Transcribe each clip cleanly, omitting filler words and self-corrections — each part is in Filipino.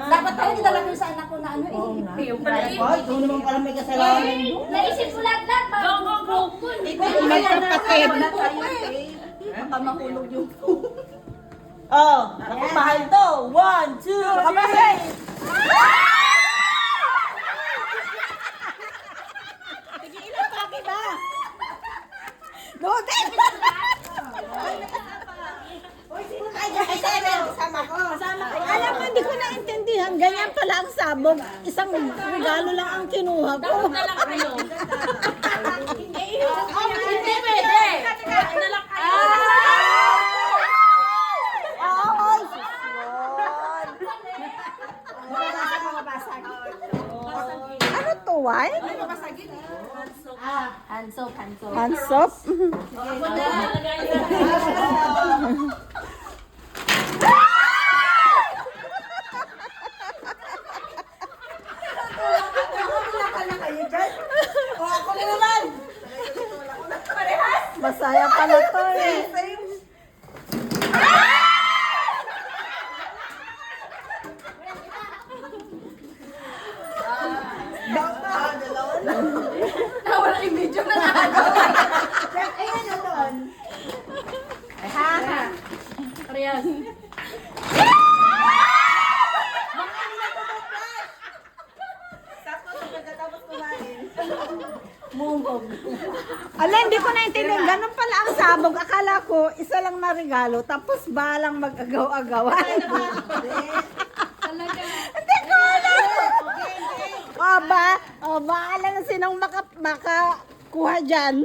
Dapat tayo nilalagay sa anak ko na ano eh. Yung pala eh. Doon naman pala may kasalanan. Naisip ko lahat. Go, go, go. Magkapatid. Baka mahulog yung Oh, ako mahal to. 1, 2, kamay! Tigilan pa kita. Noted! Alam mo, hindi ko naintindihan. Ganyan pala ang sabog. Isang regalo lang ang kinuha ko. Dapat na lang kayo. Hindi pwede. Dapat na lang kayo. Ano to, wine? Hansop. Hansop? Ako na. Ako na naman! Masaya pala to eh. Nawala yung video na Ayun na doon. Parehas. Sakto sa pagkatapos kumain. Ala, hindi ko naintindihan. Ganun pala ang sabog. Akala ko, isa lang na regalo. Tapos balang mag-agaw-agawan. Hindi ko alam. O ba, alam na sinong makakuha dyan.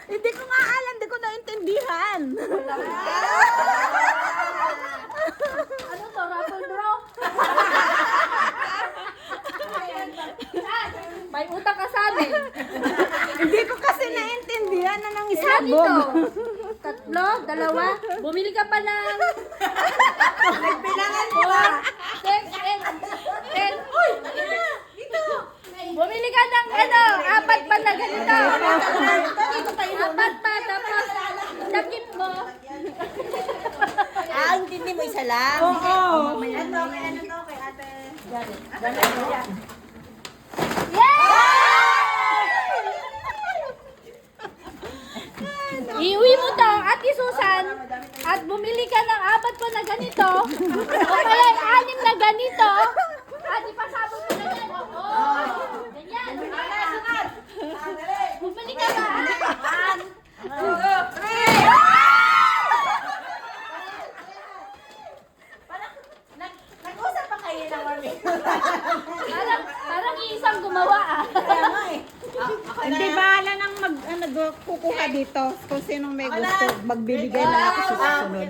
Hindi ko nga alam, hindi ko naintindihan. Ano to? Raffle draw? May utang ka sa amin. Hindi ko kasi naintindihan na nang Ilan isabog. ito? Tatlo? Dalawa? Bumili ka pa ng... Nagbilangan mo ba? 10. Uy! Ito! Bumili ka ng apat pa na ganito. Apat pa, tapos lakit mo. Intindi mo isa lang. Oo. Ano to kay ate? Iuwi mo to, Ate Susan, at bumili ka ng apat pa na ganito, o kaya 6 na ganito, at ipasabog mo na yan. Oo, ganyan. Bumili ka ba? Nag-usap pa kayo ng mami. Parang isang gumawa ah. Hindi bahala nang kukuha dito kung sinong may gusto. Magbibigay na ako sa susunod.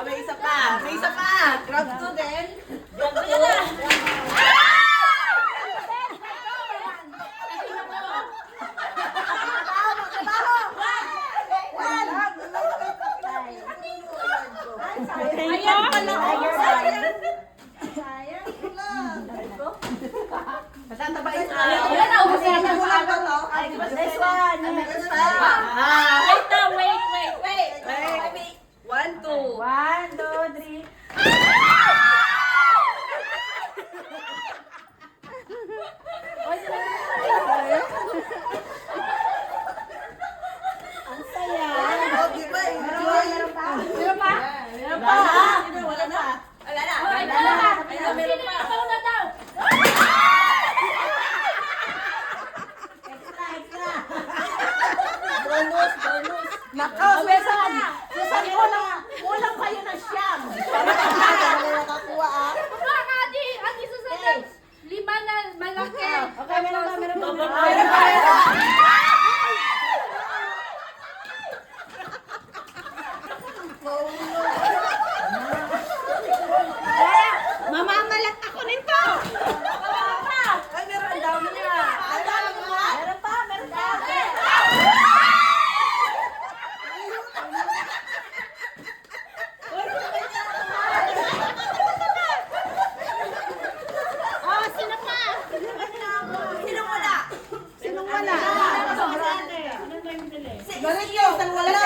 May isa pa. May isa pa. Grab to din. Grab to Ayan pala. Matatabain ka. Wala na, ubos na lang sa Ano to? Next one. Next one. Wait na, wait. Wait. 1, 2. 1, 2, 3. Ang saya. Okay ba? Meron pa? Meron pa? Wala na. Wala na. Okay, meron pa. Sino yung pauna daw? Bonus. Nako, Susan. Susan, kulang kayo ng siyam. Nakakuha ah. Kuha ka, Ate Susan ng 5 na malaki. Okay, meron pa. Meron pa. Mamamalat ako nito. Ay, meron daw niya. Meron pa. Susan, wala.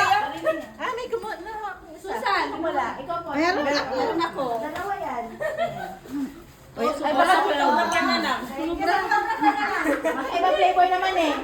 Ah, may kumuha na ako. Susan, wala. Ikaw po. Meron ako. Meron ako. Dalawa yan. Ay, baka Sunog ka na lang. Iba flavor naman eh.